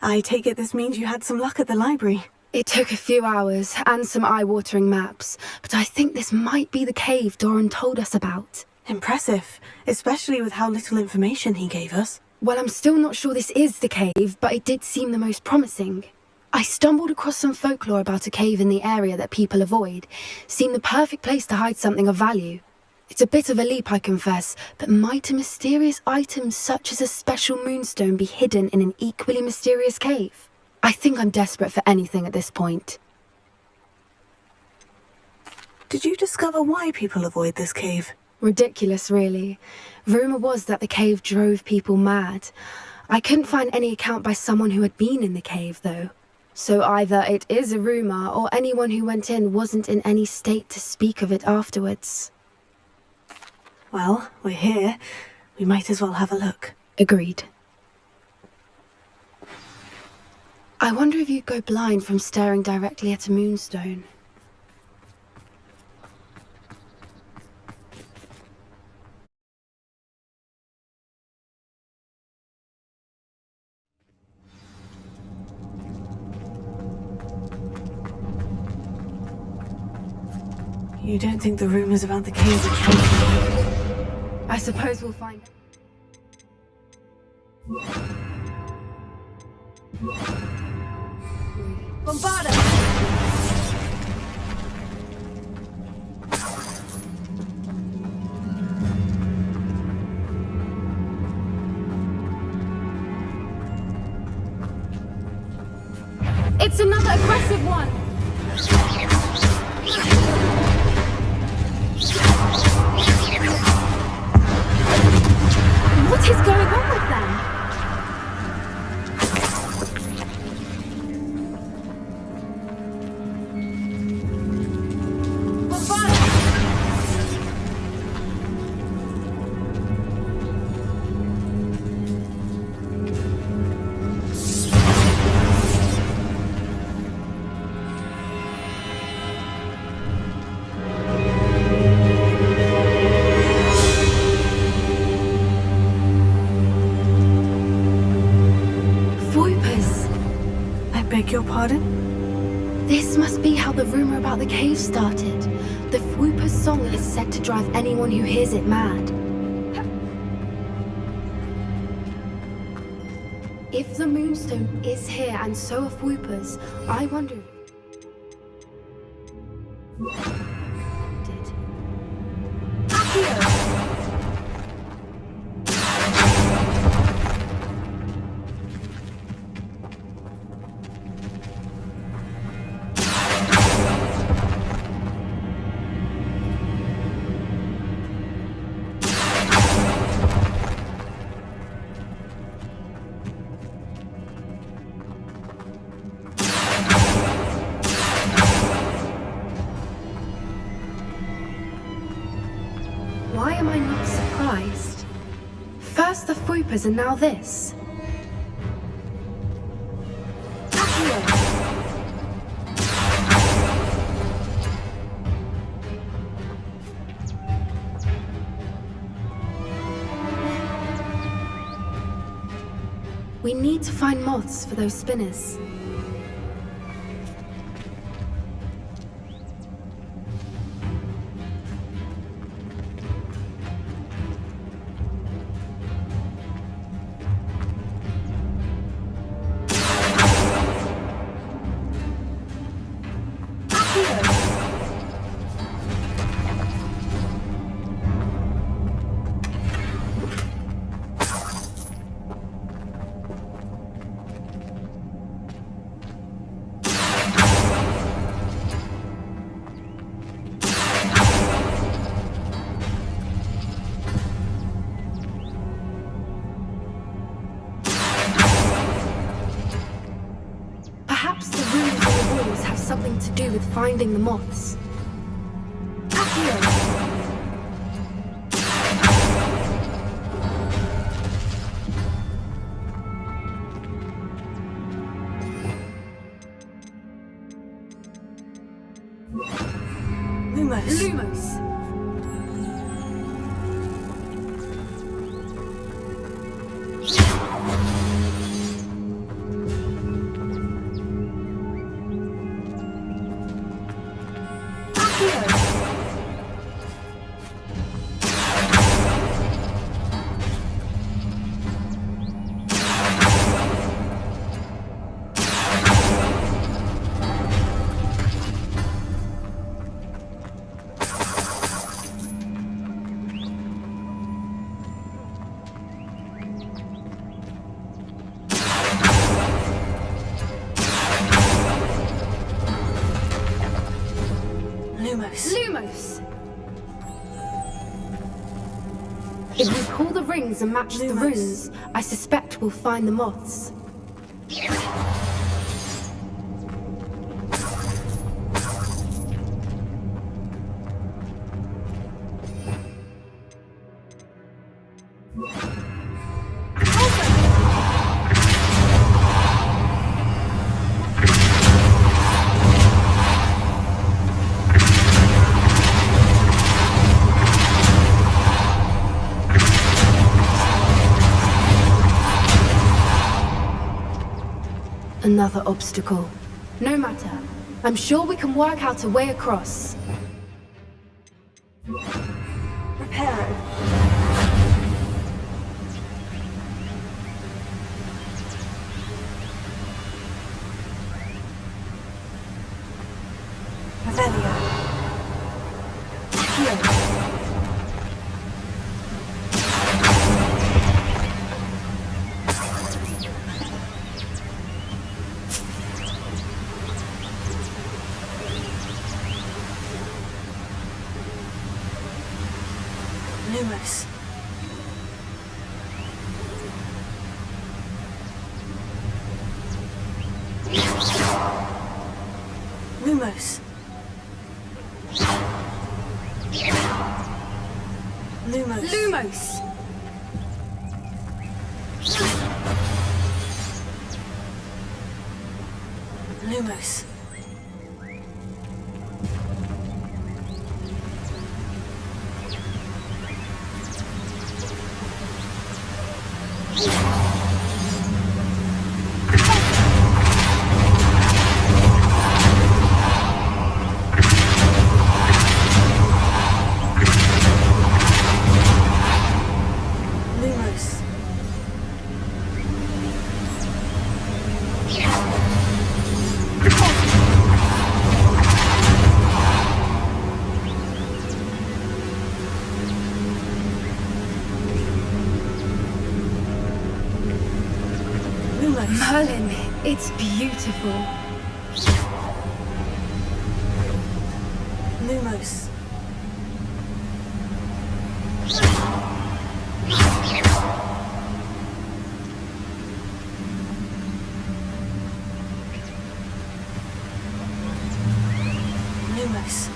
I take it this means you had some luck at the library. It took a few hours and some eye-watering maps, but I think this might be the cave Doran told us about. Impressive, especially with how little information he gave us. Well, I'm still not sure this is the cave, but it did seem the most promising. I stumbled across some folklore about a cave in the area that people avoid. Seemed the perfect place to hide something of value. It's a bit of a leap, I confess, but might a mysterious item such as a special moonstone be hidden in an equally mysterious cave? I think I'm desperate for anything at this point. Did you discover why people avoid this cave? Ridiculous, really. Rumour was that the cave drove people mad. I couldn't find any account by someone who had been in the cave, though. So either it is a rumour, or anyone who went in wasn't in any state to speak of it afterwards. Well, we're here. We might as well have a look. Agreed. I wonder if you'd go blind from staring directly at a moonstone. You don't think the rumors about the cave are true? I suppose we'll find out. Bombarda! It's another aggressive one! What is going on with them? Beg your pardon? This must be how the rumor about the cave started. The Fwooper's song is said to drive anyone who hears it mad. If the moonstone is here and so are Fwooper's, I wonder... Why am I not surprised? First the Fwoopers and now this. We need to find moths for those spinners. Perhaps the runes on the walls have something to do with finding the moths. Lumos. Lumos. Lumos! If we pull the rings and match the Lumos. runes, I suspect we'll find the moths. Another obstacle. No matter. I'm sure we can work out a way across. Reparo. Revelio. Here. Lumos. Lumos. Lumos. Lumos! Lumos. Lumos. Lumos. Merlin, it's beautiful. Lumos. Lumos.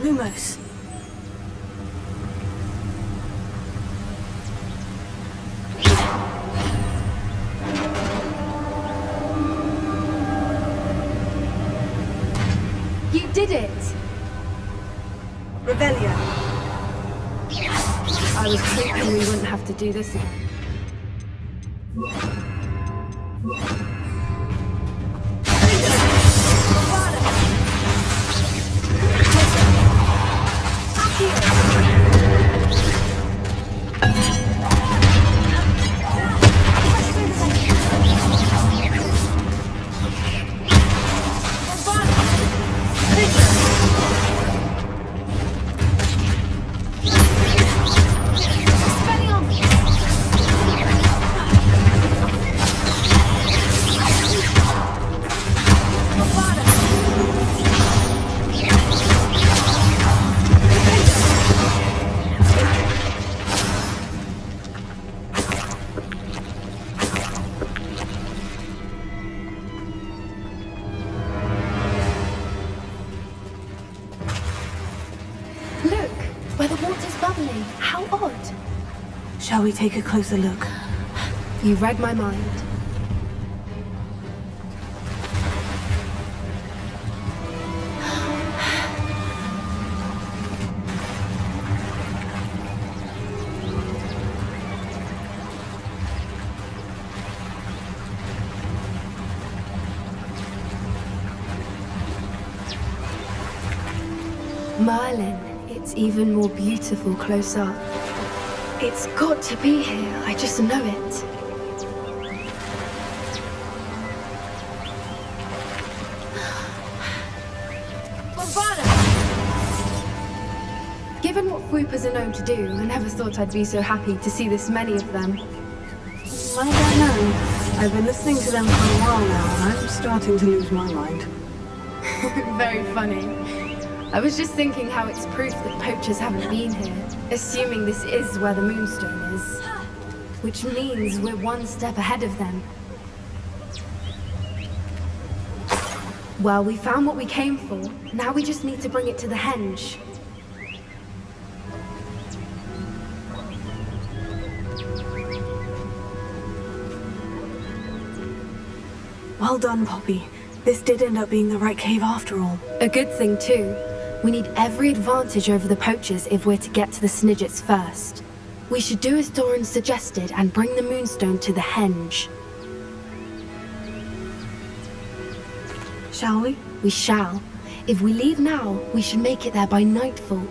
Lumos. You did it! Revelio. I was hoping we wouldn't have to do this again. Look, where the water's bubbling. How odd. Shall we take a closer look? You read my mind. Merlin, it's even more beautiful close up. It's got to be here, I just know it. Given what Fwoopers are known to do, I never thought I'd be so happy to see this many of them. I don't know. I've been listening to them for a while now, and I'm starting to lose my mind. Very funny. I was just thinking how it's proof that poachers haven't been here, assuming this is where the Moonstone is. Which means we're one step ahead of them. Well, we found what we came for. Now we just need to bring it to the henge. Well done, Poppy. This did end up being the right cave after all. A good thing too. We need every advantage over the poachers if we're to get to the Snidgets first. We should do as Doran suggested and bring the Moonstone to the henge. Shall we? We shall. If we leave now, we should make it there by nightfall.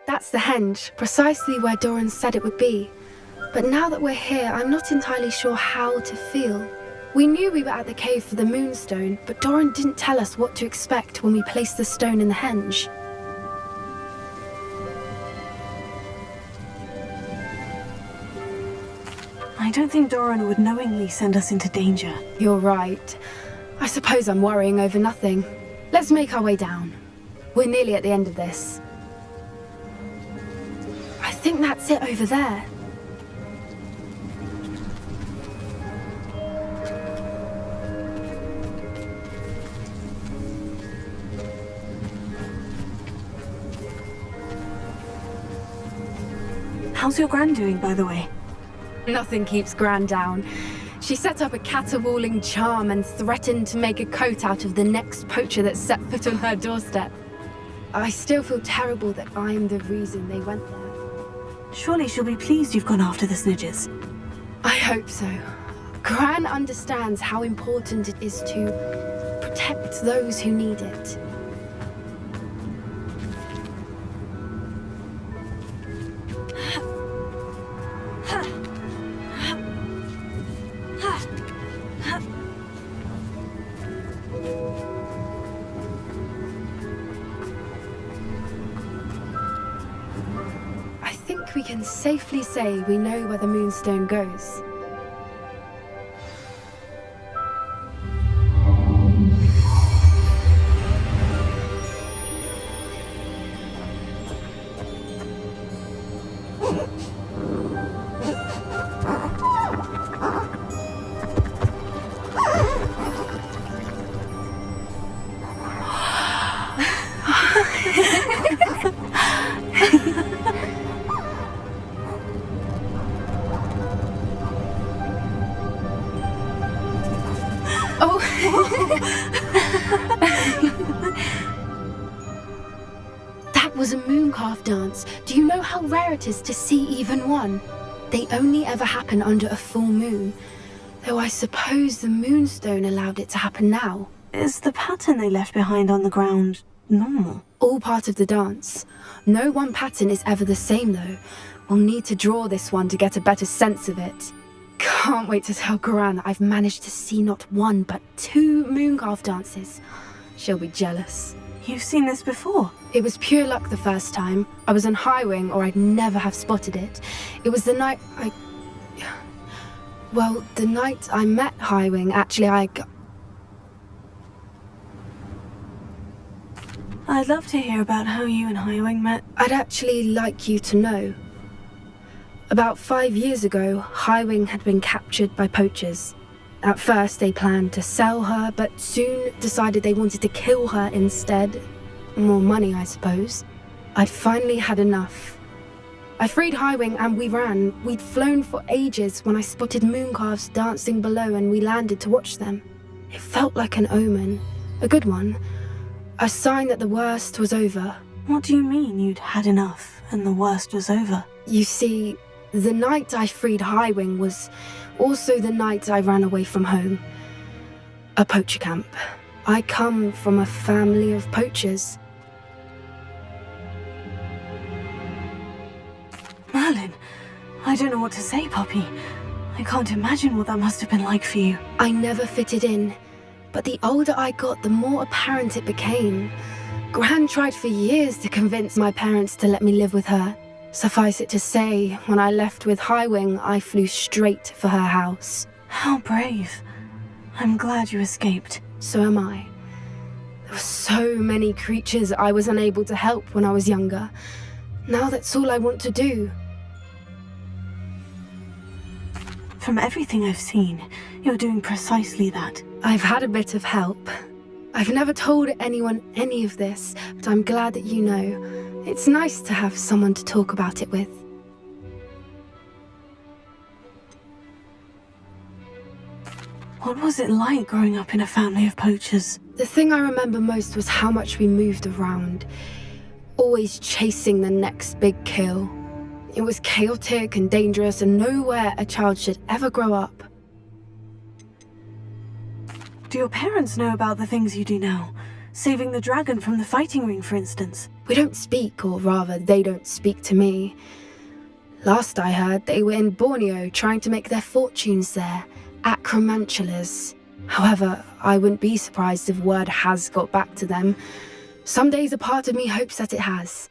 That's the henge, precisely where Doran said it would be. But now that we're here, I'm not entirely sure how to feel. We knew we were at the cave for the Moonstone, but Doran didn't tell us what to expect when we placed the stone in the henge. I don't think Doran would knowingly send us into danger. You're right. I suppose I'm worrying over nothing. Let's make our way down. We're nearly at the end of this. I think that's it over there. How's your Gran doing, by the way? Nothing keeps Gran down. She set up a caterwauling charm and threatened to make a coat out of the next poacher that set foot on her doorstep. I still feel terrible that I'm the reason they went there. Surely she'll be pleased you've gone after the Snidgets. I hope so. Gran understands how important it is to protect those who need it. We can safely say we know where the Moonstone goes. That was a mooncalf dance. Do you know how rare it is to see even one? They only ever happen under a full moon. Though I suppose the Moonstone allowed it to happen now. Is the pattern they left behind on the ground normal? All part of the dance. No one pattern is ever the same though. We'll need to draw this one to get a better sense of it. Can't wait to tell Gran that I've managed to see not one but 2 mooncalf dances. She'll be jealous. You've seen this before? It was pure luck the first time. I was on Highwing or I'd never have spotted it. It was the night the night I met Highwing, actually I'd love to hear about how you and Highwing met. I'd actually like you to know. About 5 years ago, Highwing had been captured by poachers. At first, they planned to sell her, but soon decided they wanted to kill her instead. More money, I suppose. I'd finally had enough. I freed Highwing and we ran. We'd flown for ages when I spotted mooncalves dancing below and we landed to watch them. It felt like an omen. A good one. A sign that the worst was over. What do you mean you'd had enough and the worst was over? You see, the night I freed Highwing was also the night I ran away from home. A poacher camp. I come from a family of poachers. Merlin, I don't know what to say, Poppy. I can't imagine what that must have been like for you. I never fitted in, but the older I got, the more apparent it became. Gran tried for years to convince my parents to let me live with her. Suffice it to say, when I left with Highwing, I flew straight for her house. How brave. I'm glad you escaped. So am I. There were so many creatures I was unable to help when I was younger. Now that's all I want to do. From everything I've seen, you're doing precisely that. I've had a bit of help. I've never told anyone any of this, but I'm glad that you know. It's nice to have someone to talk about it with. What was it like growing up in a family of poachers? The thing I remember most was how much we moved around, always chasing the next big kill. It was chaotic and dangerous, and nowhere a child should ever grow up. Do your parents know about the things you do now? Saving the dragon from the fighting ring, for instance? We don't speak, or rather, they don't speak to me. Last I heard, they were in Borneo trying to make their fortunes there, acromantulas. However, I wouldn't be surprised if word has got back to them. Some days a part of me hopes that it has.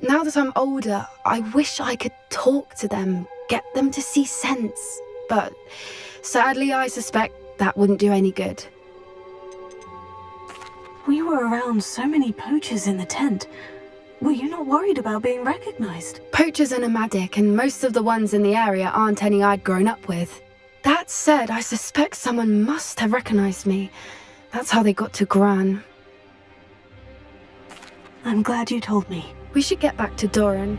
Now that I'm older, I wish I could talk to them, get them to see sense. But sadly, I suspect that wouldn't do any good. We were around so many poachers in the tent. Were you not worried about being recognized? Poachers are nomadic, and most of the ones in the area aren't any I'd grown up with. That said, I suspect someone must have recognized me. That's how they got to Gran. I'm glad you told me. We should get back to Doran.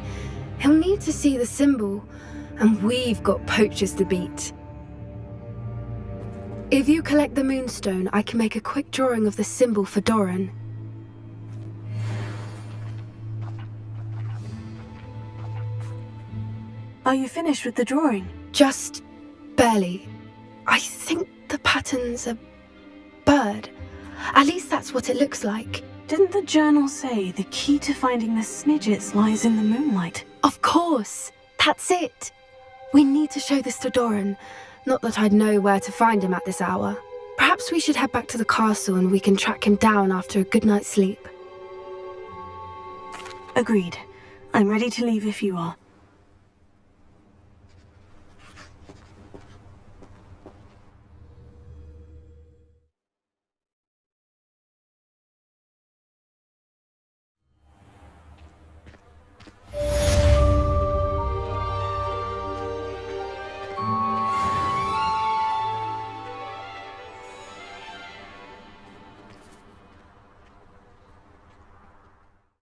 He'll need to see the symbol, and we've got poachers to beat. If you collect the moonstone, I can make a quick drawing of the symbol for Doran. Are you finished with the drawing? Just barely. I think the pattern's a bird. At least that's what it looks like. Didn't the journal say the key to finding the Snidgets lies in the moonlight? Of course! That's it! We need to show this to Doran. Not that I'd know where to find him at this hour. Perhaps we should head back to the castle and we can track him down after a good night's sleep. Agreed. I'm ready to leave if you are.